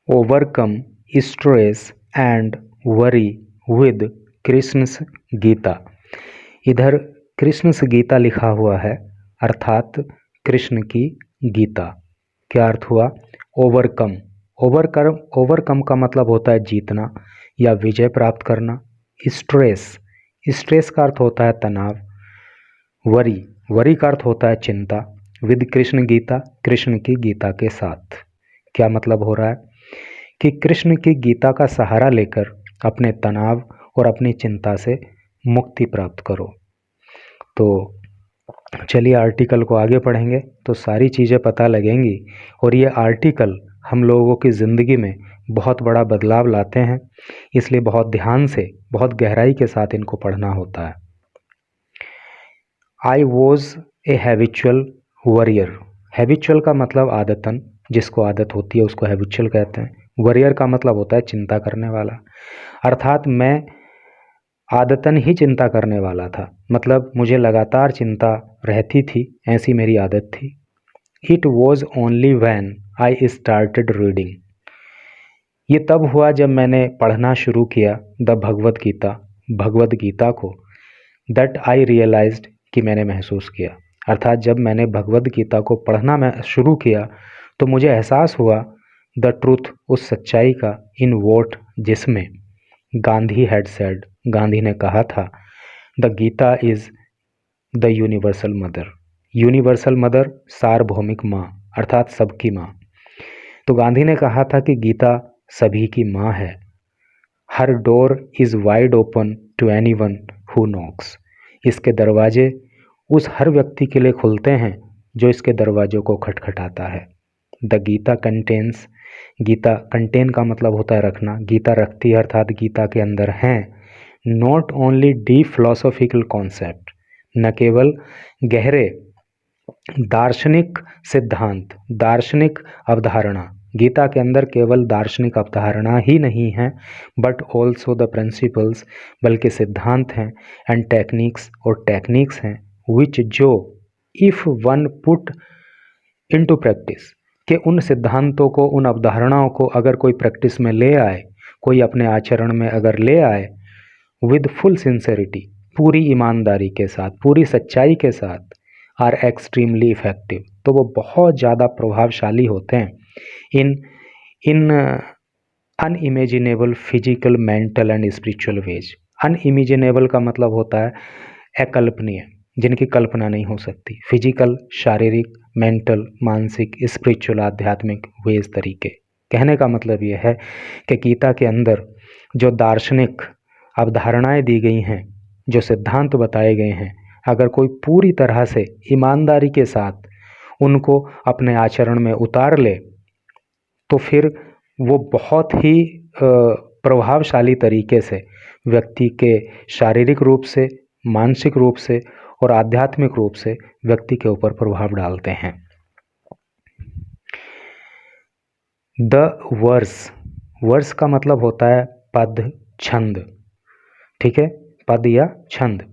Overcome stress and worry with Krishna's Gita. इधर कृष्णस गीता लिखा हुआ है, अर्थात कृष्ण की गीता। क्या अर्थ हुआ? ओवरकम। ओवरकम का मतलब होता है जीतना या विजय प्राप्त करना। स्ट्रेस का अर्थ होता है तनाव। वरी का अर्थ होता है चिंता। विद कृष्ण गीता, कृष्ण की गीता के साथ। क्या मतलब हो रहा है कि कृष्ण की गीता का सहारा लेकर अपने तनाव और अपनी चिंता से मुक्ति प्राप्त करो। तो चलिए आर्टिकल को आगे पढ़ेंगे तो सारी चीज़ें पता लगेंगी, और ये आर्टिकल हम लोगों की ज़िंदगी में बहुत बड़ा बदलाव लाते हैं, इसलिए बहुत ध्यान से, बहुत गहराई के साथ इनको पढ़ना होता है। I was a habitual warrior. Habitual का मतलब आदतन, जिसको आदत होती है उसको हैबिचुअल कहते हैं। वॉरियर का मतलब होता है चिंता करने वाला, अर्थात मैं आदतन ही चिंता करने वाला था, मतलब मुझे लगातार चिंता रहती थी, ऐसी मेरी आदत थी। It was only when I started reading. ये तब हुआ जब मैंने पढ़ना शुरू किया द भगवद गीता को। दैट आई रियलाइज्ड, कि मैंने महसूस किया, अर्थात जब मैंने भगवद गीता को पढ़ना मैं शुरू किया तो मुझे एहसास हुआ द ट्रूथ, उस सच्चाई का, इन वोट, जिसमें गांधी हैड सेड, गांधी ने कहा था, the Gita is the universal mother. Universal mother, सार्वभौमिक माँ, अर्थात सबकी माँ। तो गांधी ने कहा था कि गीता सभी की माँ है। हर door is wide open to anyone who knocks. इसके दरवाजे उस हर व्यक्ति के लिए खुलते हैं जो इसके दरवाजों को खटखटाता है। The Gita contains, Gita contain का मतलब होता है रखना, गीता रखती है, अर्थात गीता के अंदर हैं not only deep philosophical concept, न केवल गहरे दार्शनिक सिद्धांत, दार्शनिक अवधारणा, गीता के अंदर केवल दार्शनिक अवधारणा ही नहीं है, बट ऑल्सो द प्रिंसिपल्स, बल्कि सिद्धांत हैं, एंड टेक्निक्स, और टेक्निक्स हैं, विच, जो, if one put into practice, कि उन सिद्धांतों को, उन अवधारणाओं को अगर कोई प्रैक्टिस में ले आए, कोई अपने आचरण में अगर ले आए, विद फुल सिंसेरिटी, पूरी ईमानदारी के साथ, पूरी सच्चाई के साथ, आर एक्सट्रीमली इफेक्टिव, तो वो बहुत ज़्यादा प्रभावशाली होते हैं in in unimaginable physical, mental and spiritual ways. Unimaginable का मतलब होता है अकल्पनीय, जिनकी कल्पना नहीं हो सकती। फिजिकल, शारीरिक, मेंटल, मानसिक, स्पिरिचुअल, आध्यात्मिक वेज, तरीके। कहने का मतलब ये है कि गीता के अंदर जो दार्शनिक अवधारणाएं दी गई हैं, जो सिद्धांत बताए गए हैं, अगर कोई पूरी तरह से ईमानदारी के साथ उनको अपने आचरण में उतार ले तो फिर वो बहुत ही प्रभावशाली तरीके से व्यक्ति के शारीरिक रूप से, मानसिक रूप से और आध्यात्मिक रूप से व्यक्ति के ऊपर प्रभाव डालते हैं। द वर्स का मतलब होता है पद, छंद, ठीक है, पद या छंद।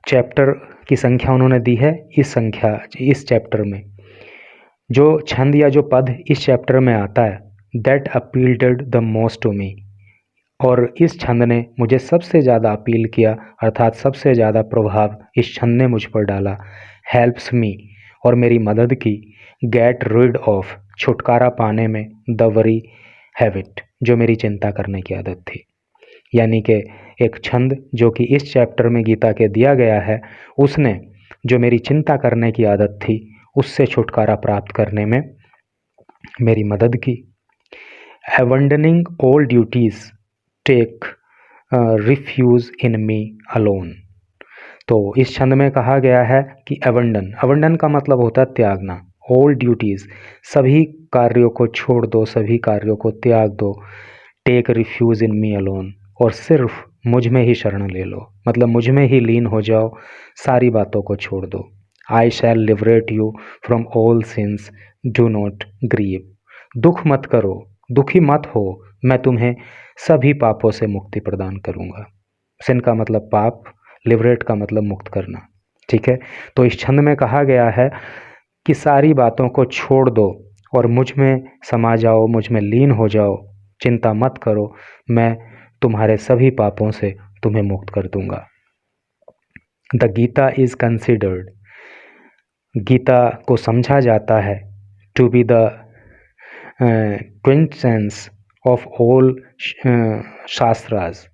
चैप्टर की संख्या उन्होंने दी है, इस चैप्टर में जो छंद या जो पद इस चैप्टर में आता है, that appealed the most to me, और इस छंद ने मुझे सबसे ज़्यादा अपील किया, अर्थात सबसे ज़्यादा प्रभाव इस छंद ने मुझ पर डाला। हेल्प्स मी, और मेरी मदद की, गेट रिड ऑफ, छुटकारा पाने में, द वरी हैबिट, जो मेरी चिंता करने की आदत थी। यानी कि एक छंद जो कि इस चैप्टर में गीता के दिया गया है, उसने जो मेरी चिंता करने की आदत थी उससे छुटकारा प्राप्त करने में मेरी मदद की। Abandoning all duties take refuge in me alone. तो इस छंद में कहा गया है कि अबंडन का मतलब होता है त्यागना। ऑल ड्यूटीज, सभी कार्यों को छोड़ दो, सभी कार्यों को त्याग दो। Take refuge in me alone, और सिर्फ मुझ में ही शरण ले लो, मतलब मुझ में ही लीन हो जाओ, सारी बातों को छोड़ दो। I shall liberate you from all sins, do not grieve. दुख मत करो, दुखी मत हो, मैं तुम्हें सभी पापों से मुक्ति प्रदान करूंगा। सिन का मतलब पाप, लिबरेट का मतलब मुक्त करना, ठीक है। तो इस छंद में कहा गया है कि सारी बातों को छोड़ दो और मुझ में समा जाओ, मुझ में लीन हो जाओ। चिंता मत करो, मैं तुम्हारे सभी पापों से तुम्हें मुक्त कर दूंगा। The Gita is considered, Gita को समझा जाता है, to be the quintessence of all shastras.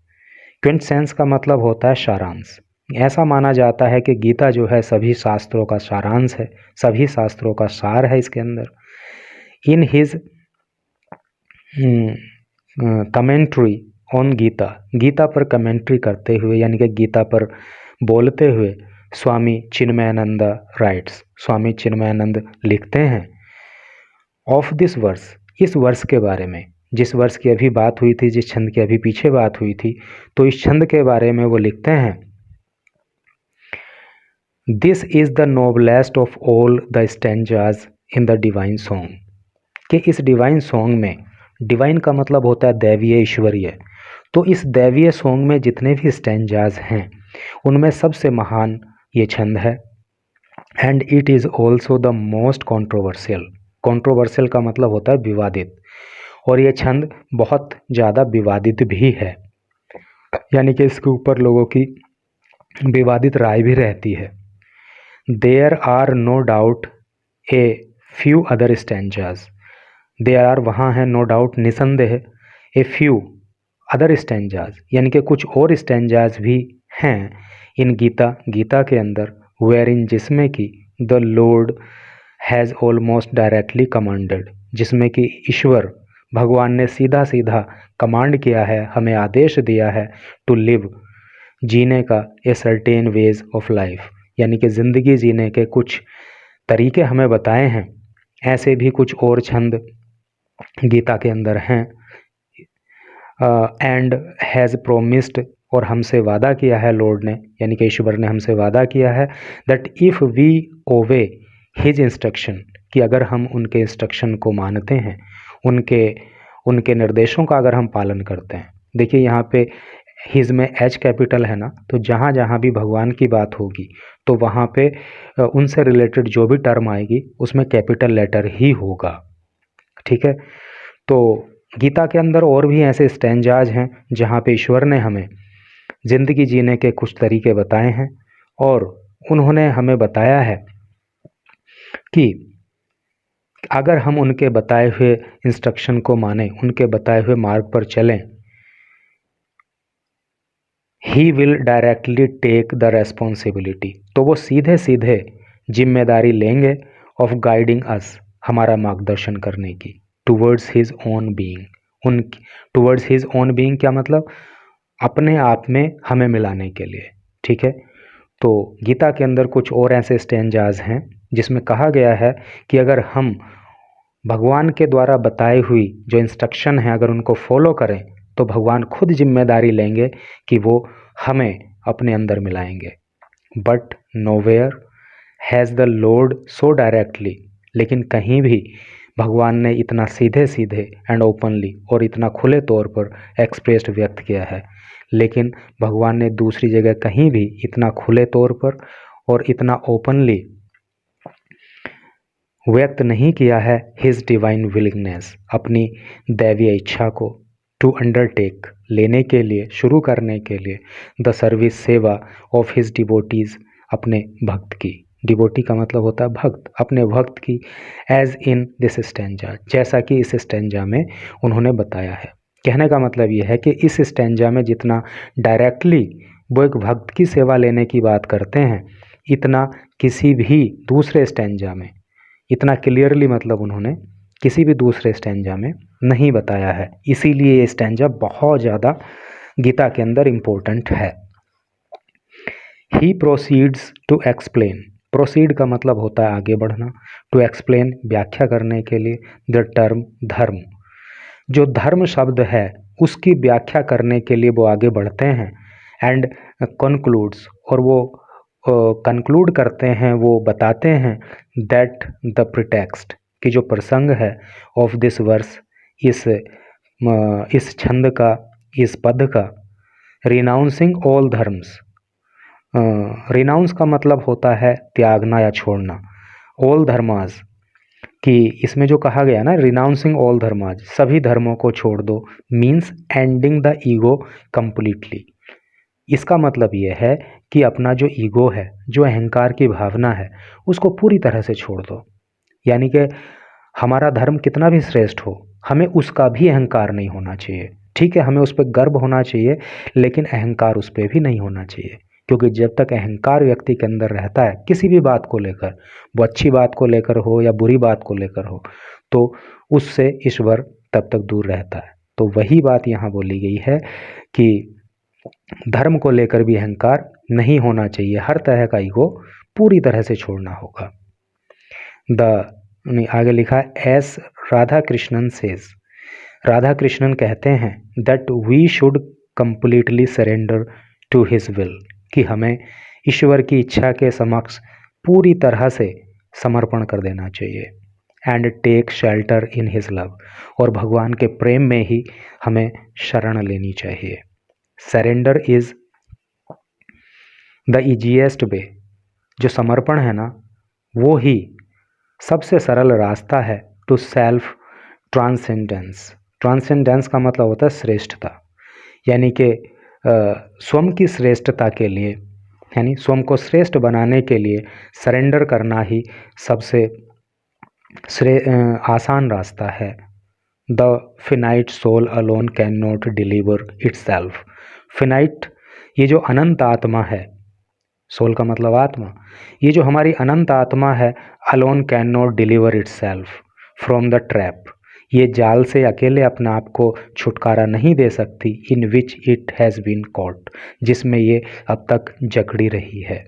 Quintessence का मतलब होता है सारांश। ऐसा माना जाता है कि गीता जो है सभी शास्त्रों का सारांश है, सभी शास्त्रों का सार है इसके अंदर। In his commentary on Gita, Gita पर कमेंट्री करते हुए यानी कि गीता पर बोलते हुए स्वामी चिन्मयानंद राइट्स, स्वामी चिन्मयानंद लिखते हैं, ऑफ दिस वर्स, इस वर्ष के बारे में, जिस वर्ष की अभी बात हुई थी, जिस छंद की अभी पीछे बात हुई थी, तो इस छंद के बारे में वो लिखते हैं, this is the noblest of all the stanzas in the divine song, कि इस डिवाइन सॉन्ग में, डिवाइन का मतलब होता है दैवीय, ईश्वरीय, तो इस दैवीय सॉन्ग में जितने भी स्टैंजाज हैं उनमें सबसे महान ये छंद है। And it is also the most controversial, controversial का मतलब होता है विवादित, और ये छंद बहुत ज़्यादा विवादित भी है, यानी कि इसके ऊपर लोगों की विवादित राय भी रहती है। There are no doubt a few other stanzas, there are वहाँ है, नो डाउट निसंदेह, ए फ्यू अदर स्टैंजाज यानी कि कुछ और स्टैंजाज भी हैं इन गीता, गीता के अंदर, वेयर इन जिसमें कि the Lord has almost directly commanded, जिसमें कि ईश्वर भगवान ने सीधा सीधा कमांड किया है, हमें आदेश दिया है, टू लिव, जीने का, a certain ways of life, यानी कि ज़िंदगी जीने के कुछ तरीके हमें बताए हैं। ऐसे भी कुछ और छंद गीता के अंदर हैं। एंड हैज़ प्रोमिस्ड, और हमसे वादा किया है लॉर्ड ने, यानी कि ईश्वर ने हमसे वादा किया है, that if we obey his instruction, कि अगर हम उनके इंस्ट्रक्शन को मानते हैं, उनके निर्देशों का अगर हम पालन करते हैं। देखिए यहाँ पे हिज में एच कैपिटल है ना, तो जहाँ जहाँ भी भगवान की बात होगी तो वहाँ पे उनसे रिलेटेड जो भी टर्म आएगी उसमें कैपिटल लेटर ही होगा, ठीक है। तो गीता के अंदर और भी ऐसे स्टैंजाज हैं जहाँ पे ईश्वर ने हमें ज़िंदगी जीने के कुछ तरीके बताए हैं, और उन्होंने हमें बताया है कि अगर हम उनके बताए हुए इंस्ट्रक्शन को माने, उनके बताए हुए मार्ग पर चलें, he will directly take the responsibility, तो वो सीधे सीधे जिम्मेदारी लेंगे, ऑफ गाइडिंग अस, हमारा मार्गदर्शन करने की, टूवर्ड्स हिज ओन बीइंग, उन टूवर्ड्स हिज ओन बीइंग क्या मतलब, अपने आप में हमें मिलाने के लिए, ठीक है। तो गीता के अंदर कुछ और ऐसे स्टैंजाज हैं जिसमें कहा गया है कि अगर हम भगवान के द्वारा बताई हुई जो इंस्ट्रक्शन है अगर उनको फॉलो करें तो भगवान खुद जिम्मेदारी लेंगे कि वो हमें अपने अंदर मिलाएंगे। But nowhere has the Lord so directly, लेकिन कहीं भी भगवान ने इतना सीधे सीधे एंड ओपनली और इतना खुले तौर पर एक्सप्रेस्ड व्यक्त किया है, लेकिन भगवान ने दूसरी जगह कहीं भी इतना खुले तौर पर और इतना ओपनली व्यक्त नहीं किया है हिज डिवाइन विलिंगनेस, अपनी दैवीय इच्छा को, टू अंडरटेक, लेने के लिए, शुरू करने के लिए, द सर्विस, सेवा, ऑफ हिज डिवोटीज़, अपने भक्त की, डिवोटी का मतलब होता है भक्त, अपने भक्त की, एज इन दिस स्टैंजा, जैसा कि इस स्टैंजा में उन्होंने बताया है। कहने का मतलब ये है कि इस स्टैंजा में जितना डायरेक्टली वो एक भक्त की सेवा लेने की बात करते हैं, इतना किसी भी दूसरे स्टैंजा में, इतना क्लियरली मतलब उन्होंने किसी भी दूसरे स्टैंजा में नहीं बताया है, इसीलिए ये स्टैंजा बहुत ज़्यादा गीता के अंदर इम्पोर्टेंट है। ही प्रोसीड्स टू एक्सप्लेन, प्रोसीड का मतलब होता है आगे बढ़ना, टू एक्सप्लेन, व्याख्या करने के लिए, द टर्म, धर्म, जो धर्म शब्द है उसकी व्याख्या करने के लिए वो आगे बढ़ते हैं, एंड कंक्लूड्स, और वो कंक्लूड करते हैं, वो बताते हैं, दैट द प्रिटेक्स्ट, कि जो प्रसंग है, ऑफ दिस वर्स, इस छंद का, इस पद का, रिनाउंसिंग ऑल धर्म्स, रिनाउंस का मतलब होता है त्यागना या छोड़ना, ऑल धर्मास, कि इसमें जो कहा गया ना, रिनाउंसिंग ऑल धर्माज, सभी धर्मों को छोड़ दो, means ending the ego completely. इसका मतलब ये है कि अपना जो ईगो है, जो अहंकार की भावना है, उसको पूरी तरह से छोड़ दो। यानी कि हमारा धर्म कितना भी श्रेष्ठ हो, हमें उसका भी अहंकार नहीं होना चाहिए। ठीक है, हमें उस पर गर्व होना चाहिए, लेकिन अहंकार उस पर भी नहीं होना चाहिए। क्योंकि जब तक अहंकार व्यक्ति के अंदर रहता है, किसी भी बात को लेकर, वो अच्छी बात को लेकर हो या बुरी बात को लेकर हो, तो उससे ईश्वर तब तक दूर रहता है। तो वही बात यहाँ बोली गई है कि धर्म को लेकर भी अहंकार नहीं होना चाहिए, हर तरह का ईगो पूरी तरह से छोड़ना होगा। आगे लिखा है, एस राधा कृष्णन सेज, राधा कृष्णन कहते हैं, that we should completely surrender to his will, कि हमें ईश्वर की इच्छा के समक्ष पूरी तरह से समर्पण कर देना चाहिए। And take shelter in his love, और भगवान के प्रेम में ही हमें शरण लेनी चाहिए। सरेंडर इज द ईजीएस्ट वे, जो समर्पण है ना, वो ही सबसे सरल रास्ता है टू सेल्फ ट्रांसेंडेंस। ट्रांसेंडेंस का मतलब होता है श्रेष्ठता, यानी कि स्वयं की श्रेष्ठता के लिए, यानी स्वयं को श्रेष्ठ बनाने के लिए सरेंडर करना ही सबसे आसान रास्ता है। The finite soul alone can not deliver itself. Finite, ये जो अनंत आत्मा है, सोल का मतलब आत्मा, ये जो हमारी अनंत आत्मा है, alone can not deliver itself from the trap, ये जाल से अकेले अपने आप को छुटकारा नहीं दे सकती, in which it has been caught, जिसमें ये अब तक जकड़ी रही है।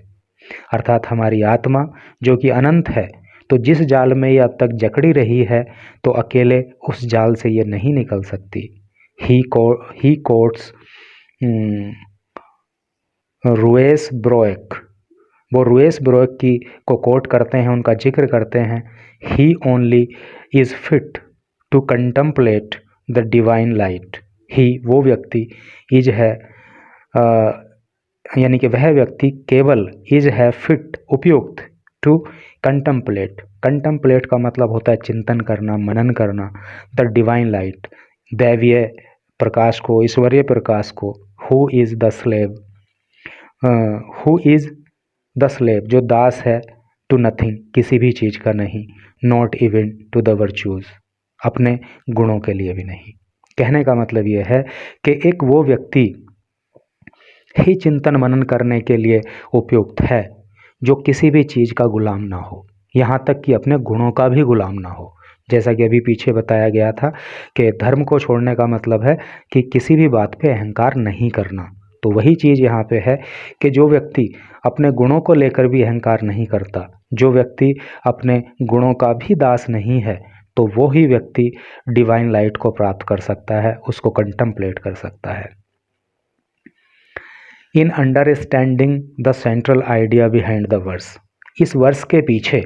अर्थात हमारी आत्मा जो कि अनंत है, तो जिस जाल में ये अब तक जकड़ी रही है, तो अकेले उस जाल से ये नहीं निकल सकती। ही कोट्स रुएस ब्रोएक, वो रुएस ब्रोएक की को कोट करते हैं, उनका जिक्र करते हैं। He only is fit to contemplate the divine light. He, वो व्यक्ति, इज है यानी कि वह व्यक्ति केवल, इज है फिट, उपयुक्त, टू कंटम्पलेट, कंटम्पलेट का मतलब होता है चिंतन करना, मनन करना, द डिवाइन लाइट, दैवीय प्रकाश को, ईश्वरीय प्रकाश को। Who is the slave, who is the slave, जो दास है, टू नथिंग, किसी भी चीज़ का नहीं, not even to the virtues, अपने गुणों के लिए भी नहीं। कहने का मतलब यह है कि एक वो व्यक्ति ही चिंतन मनन करने के लिए उपयुक्त है जो किसी भी चीज़ का गुलाम ना हो, यहाँ तक कि अपने गुणों का भी गुलाम ना हो। जैसा कि अभी पीछे बताया गया था कि धर्म को छोड़ने का मतलब है कि किसी भी बात पे अहंकार नहीं करना। तो वही चीज़ यहाँ पे है कि जो व्यक्ति अपने गुणों को लेकर भी अहंकार नहीं करता, जो व्यक्ति अपने गुणों का भी दास नहीं है, तो वो ही व्यक्ति डिवाइन लाइट को प्राप्त कर सकता है, उसको कंटम्पलेट कर सकता है। In understanding the central idea behind the verse, इस वर्स के पीछे,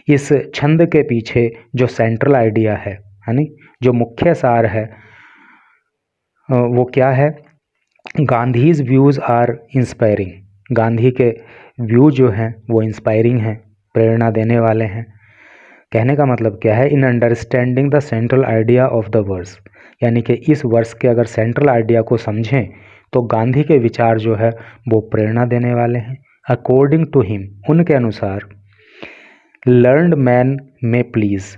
इस छंद के पीछे जो सेंट्रल आइडिया है, यानी जो मुख्य सार है, वो क्या है? Gandhi's views are inspiring, Gandhi के व्यू जो हैं वो इंस्पायरिंग हैं, प्रेरणा देने वाले हैं। कहने का मतलब क्या है? In understanding the central idea of the verse, यानी कि इस वर्स के अगर सेंट्रल आइडिया को समझें तो गांधी के विचार जो है वो प्रेरणा देने वाले हैं। अकॉर्डिंग टू हिम, उनके अनुसार, लर्नड मैन में प्लीज़,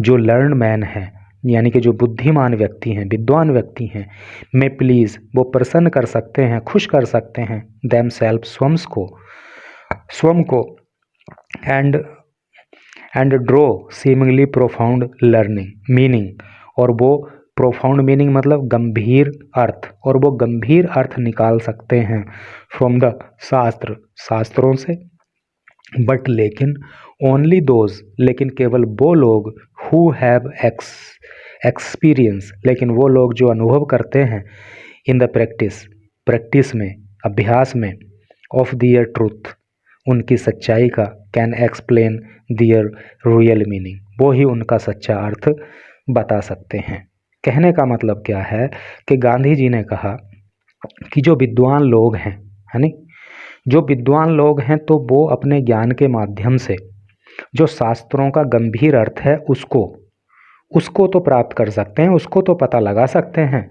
जो लर्नड मैन है यानी कि जो बुद्धिमान व्यक्ति हैं, विद्वान व्यक्ति हैं, में प्लीज़, वो प्रसन्न कर सकते हैं, खुश कर सकते हैं, दैम सेल्फ, स्वयं को, and draw seemingly profound learning meaning, और वो प्रोफाउंड मीनिंग मतलब गंभीर अर्थ, और वो गंभीर अर्थ निकाल सकते हैं फ्रॉम द शास्त्र, शास्त्रों से। बट लेकिन ओनली दोज, लेकिन केवल वो लोग, हु हैव एक्सपीरियंस, लेकिन वो लोग जो अनुभव करते हैं, इन द प्रैक्टिस में, अभ्यास में, ऑफ दियर ट्रूथ, उनकी सच्चाई का, can explain their real meaning, वो ही उनका सच्चा अर्थ बता सकते हैं। कहने का मतलब क्या है कि गांधी जी ने कहा कि जो विद्वान लोग हैं, है नहीं, जो विद्वान लोग हैं, तो वो अपने ज्ञान के माध्यम से जो शास्त्रों का गंभीर अर्थ है उसको उसको तो प्राप्त कर सकते हैं, उसको तो पता लगा सकते हैं,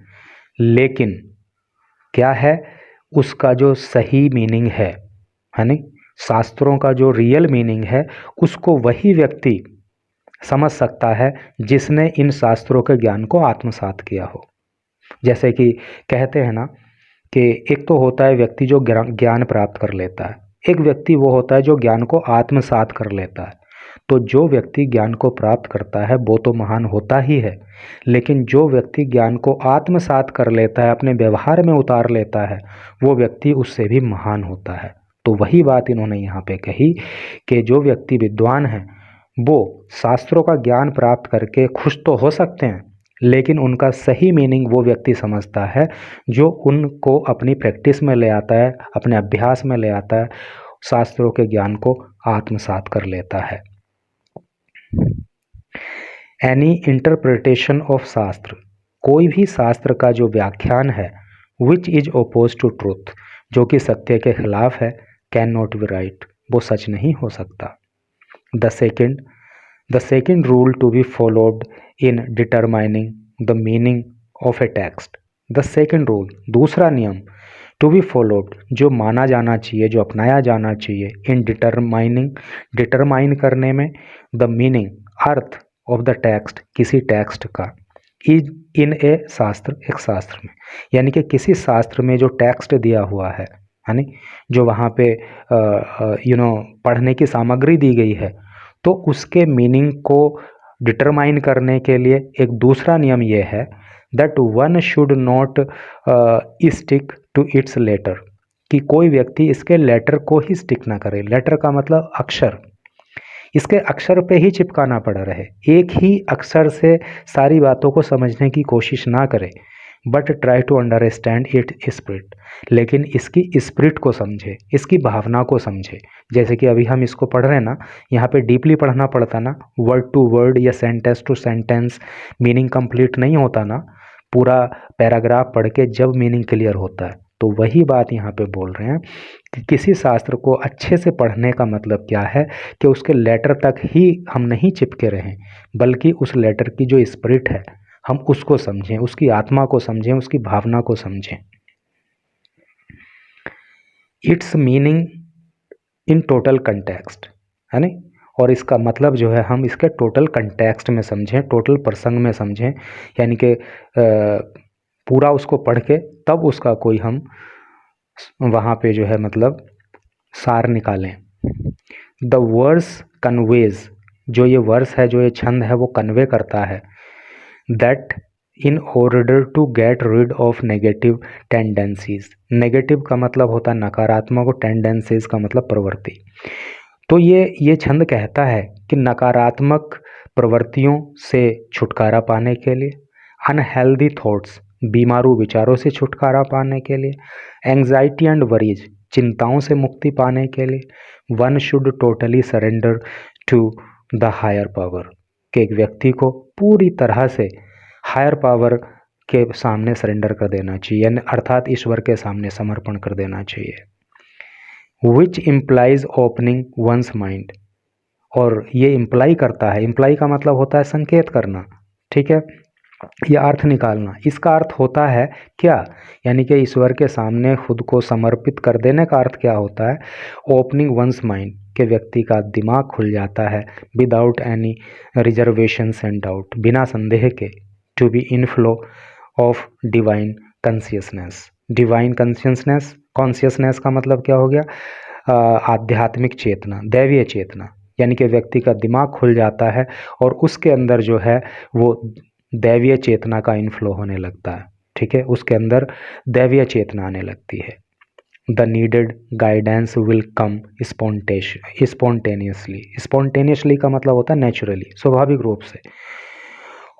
लेकिन क्या है उसका जो सही मीनिंग है नहीं, शास्त्रों का जो रियल मीनिंग है उसको वही व्यक्ति समझ सकता है जिसने इन शास्त्रों के ज्ञान को आत्मसात किया हो। जैसे कि कहते हैं ना कि एक तो होता है व्यक्ति जो ज्ञान प्राप्त कर लेता है, एक व्यक्ति वो होता है जो ज्ञान को आत्मसात कर लेता है। तो जो व्यक्ति ज्ञान को प्राप्त करता है वो तो महान होता ही है, लेकिन जो व्यक्ति ज्ञान को आत्मसात कर लेता है, अपने व्यवहार में उतार लेता है, वो व्यक्ति उससे भी महान होता है। तो वही बात इन्होंने यहाँ पे कही कि जो व्यक्ति विद्वान है वो शास्त्रों का ज्ञान प्राप्त करके खुश तो हो सकते हैं, लेकिन उनका सही मीनिंग वो व्यक्ति समझता है जो उनको अपनी प्रैक्टिस में ले आता है, अपने अभ्यास में ले आता है, शास्त्रों के ज्ञान को आत्मसात कर लेता है। एनी इंटरप्रिटेशन ऑफ शास्त्र, कोई भी शास्त्र का जो व्याख्यान है, which is oppose to truth, जो कि सत्य के खिलाफ है, कैन नॉट बी राइट, वो सच नहीं हो सकता। The second rule to be followed in determining the meaning of a text, the second rule, दूसरा नियम, टू बी फॉलोड, जो माना जाना चाहिए, जो अपनाया जाना चाहिए, इन डिटरमाइन करने में, the meaning, earth, of the text, किसी टेक्स्ट का, इन ए शास्त्र, एक शास्त्र में, यानी कि किसी शास्त्र में जो टेक्स्ट दिया हुआ है यानी जो वहाँ पे पढ़ने की सामग्री दी गई है, तो उसके मीनिंग को डिटरमाइन करने के लिए एक दूसरा नियम ये है that one should not stick to its letter, कि कोई व्यक्ति इसके लेटर को ही स्टिक ना करे। लेटर का मतलब अक्षर, इसके अक्षर पे ही चिपकाना पड़ा रहे, एक ही अक्षर से सारी बातों को समझने की कोशिश ना करे, but try to understand it spirit, लेकिन इसकी स्पिरिट को समझे, इसकी भावना को समझे। जैसे कि अभी हम इसको पढ़ रहे हैं ना, यहाँ पे डीपली पढ़ना पड़ता ना, वर्ड टू वर्ड या sentence to sentence meaning complete नहीं होता ना, पूरा पैराग्राफ पढ़ के जब मीनिंग क्लियर होता है। तो वही बात यहाँ पे बोल रहे हैं कि किसी शास्त्र को अच्छे से पढ़ने का मतलब क्या है कि उसके लेटर तक ही हम नहीं चिपके रहें, बल्कि उस लेटर की जो स्पिरिट है हम उसको समझें, उसकी आत्मा को समझें, उसकी भावना को समझें। It's meaning in total context, है ना, और इसका मतलब जो है हम इसके टोटल कंटेक्स्ट में समझें, टोटल प्रसंग में समझें, यानी कि पूरा उसको पढ़ के तब उसका कोई हम वहाँ पे जो है मतलब सार निकालें। द वर्स कन्वेज, जो ये वर्स है, जो ये छंद है, वो कन्वे करता है that in order to get rid of negative tendencies, negative का मतलब होता है नकारात्मक और टेंडेंसीज का मतलब प्रवृत्ति। तो ये छंद कहता है कि नकारात्मक प्रवृत्तियों से छुटकारा पाने के लिए, अनहेल्दी थॉट्स, बीमारू विचारों से छुटकारा पाने के लिए, एंग्जाइटी एंड वरीज, चिंताओं से मुक्ति पाने के लिए, one should totally surrender to the higher power, कि एक व्यक्ति को पूरी तरह से हायर पावर के सामने सरेंडर कर देना चाहिए, अर्थात ईश्वर के सामने समर्पण कर देना चाहिए। Which implies opening once mind, और ये इम्प्लाई करता है, इम्प्लाई का मतलब होता है संकेत करना, ठीक है, ये अर्थ निकालना। इसका अर्थ होता है क्या, यानी कि ईश्वर के सामने खुद को समर्पित कर देने का अर्थ क्या होता है, ओपनिंग वंस माइंड, के व्यक्ति का दिमाग खुल जाता है, without any reservations and doubt, बिना संदेह के, to be inflow of divine consciousness. Divine consciousness, consciousness का मतलब क्या हो गया, आध्यात्मिक चेतना, दैवीय चेतना, यानी कि व्यक्ति का दिमाग खुल जाता है और उसके अंदर जो है वो दैवीय चेतना का इनफ्लो होने लगता है, ठीक है, उसके अंदर दैवीय चेतना आने लगती है। The needed guidance will come spontaneously, spontaneously का मतलब होता है नेचुरली, स्वाभाविक रूप से,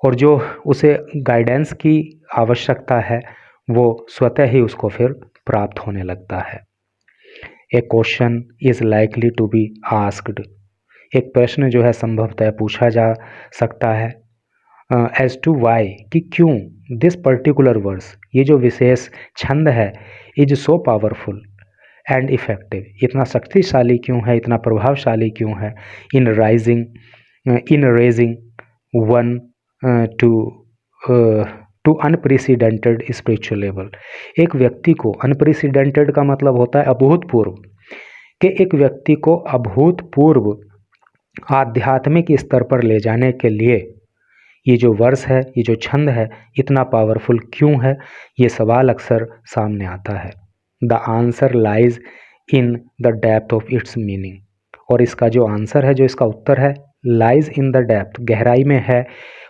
और जो उसे गाइडेंस की आवश्यकता है वो स्वतः ही उसको फिर प्राप्त होने लगता है। A question is likely to be asked, एक प्रश्न जो है संभवतः पूछा जा सकता है, एज टू वाई, कि क्यों, दिस पर्टिकुलर वर्स, ये जो विशेष छंद है, is so powerful, and effective, इतना शक्तिशाली क्यों है, इतना प्रभावशाली क्यों है इन raising one two unprecedented spiritual level. एक व्यक्ति को, अनप्रेसिडेंटेड का मतलब होता है अभूतपूर्व, कि एक व्यक्ति को अभूतपूर्व आध्यात्मिक स्तर पर ले जाने के लिए ये जो वर्स है, ये जो छंद है, इतना पावरफुल क्यों है, ये सवाल अक्सर सामने आता है। The answer lies in the depth of its meaning, और इसका जो आंसर है, जो इसका उत्तर है, लाइज इन द डेप्थ, गहराई में है,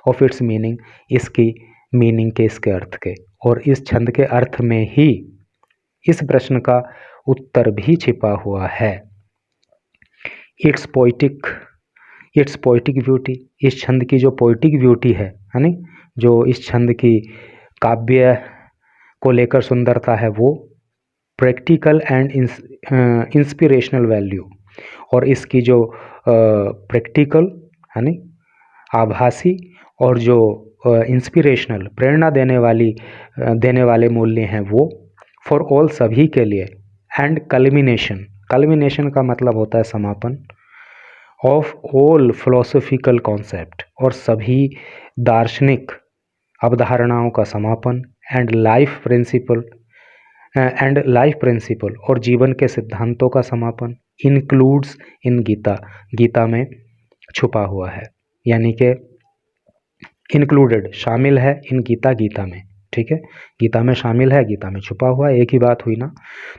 ऑफ इट्स मीनिंग, इसकी मीनिंग के, इसके अर्थ के, और इस छंद के अर्थ में ही इस प्रश्न का उत्तर भी छिपा हुआ है। इट्स पोइटिक ब्यूटी, इस छंद की जो पोइटिक ब्यूटी है यानी जो इस छंद की काव्य को लेकर सुंदरता है, वो प्रैक्टिकल एंड इंस्पिरेशनल वैल्यू, और इसकी जो प्रैक्टिकल यानी आभासी और जो इंस्पिरेशनल प्रेरणा देने वाले मूल्य हैं वो फॉर ऑल, सभी के लिए, एंड कल्मिनेशन का मतलब होता है समापन, ऑफ ऑल फिलोसॉफिकल कॉन्सेप्ट, और सभी दार्शनिक अवधारणाओं का समापन, एंड लाइफ प्रिंसिपल और जीवन के सिद्धांतों का समापन, इंक्लूड्स इन गीता में छुपा हुआ है, यानी कि इंक्लूडेड, शामिल है, इन गीता में, ठीक है, गीता में शामिल है, गीता में छुपा हुआ है, एक ही बात हुई ना।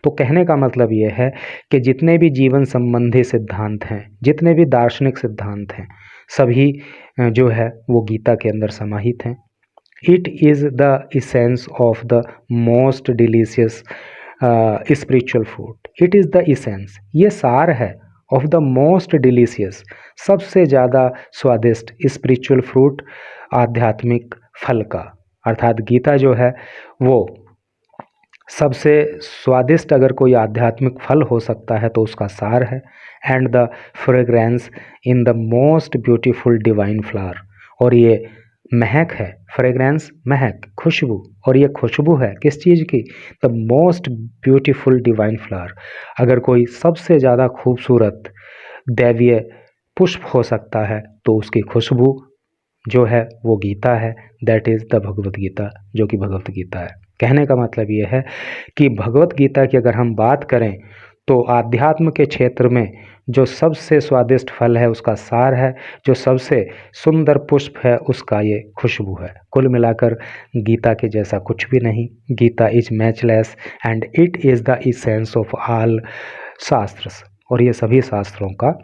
तो कहने का मतलब ये है कि जितने भी जीवन संबंधी सिद्धांत हैं, जितने भी दार्शनिक सिद्धांत हैं, सभी जो है वो गीता के अंदर समाहित हैं। It is the essence of the most delicious spiritual food, it is the essence, ये सार है, ऑफ द मोस्ट डिलीशियस, सबसे ज़्यादा स्वादिष्ट, स्पिरिचुअल फ्रूट, आध्यात्मिक फल का, अर्थात गीता जो है वो सबसे स्वादिष्ट अगर कोई आध्यात्मिक फल हो सकता है तो उसका सार है। And the fragrance in the most beautiful divine flower, और ये महक है, फ्रेग्रेंस महक, खुशबू, और ये खुशबू है किस चीज़ की, the most beautiful divine flower, अगर कोई सबसे ज़्यादा खूबसूरत दैवीय पुष्प हो सकता है तो उसकी खुशबू जो है वो गीता है, that is the Bhagavad Gita, जो कि भगवत गीता है। कहने का मतलब ये है कि भगवत गीता की अगर हम बात करें तो आध्यात्म के क्षेत्र में जो सबसे स्वादिष्ट फल है उसका सार है, जो सबसे सुंदर पुष्प है उसका ये खुशबू है। कुल मिलाकर गीता के जैसा कुछ भी नहीं, Gita is matchless and it is the essence of all shastras, और ये सभी शास्त्रों का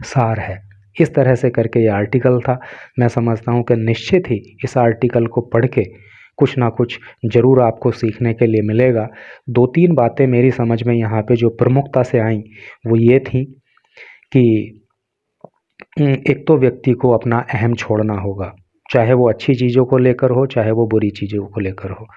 सार है। इस तरह से करके ये आर्टिकल था। मैं समझता हूँ कि निश्चित ही इस आर्टिकल को पढ़ के कुछ ना कुछ ज़रूर आपको सीखने के लिए मिलेगा। 2-3 बातें मेरी समझ में यहाँ पे जो प्रमुखता से आईं वो ये थी कि एक तो व्यक्ति को अपना अहम छोड़ना होगा, चाहे वो अच्छी चीज़ों को लेकर हो, चाहे वो बुरी चीज़ों को लेकर हो।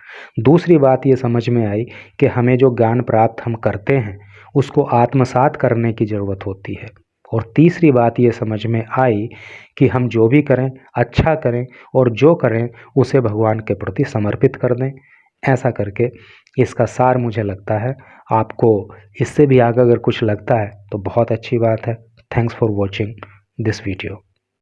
दूसरी बात ये समझ में आई कि हमें जो ज्ञान प्राप्त हम करते हैं उसको आत्मसात करने की ज़रूरत होती है। और तीसरी बात ये समझ में आई कि हम जो भी करें अच्छा करें, और जो करें उसे भगवान के प्रति समर्पित कर दें। ऐसा करके इसका सार मुझे लगता है। आपको इससे भी आगे अगर कुछ लगता है तो बहुत अच्छी बात है। Thanks for watching this video.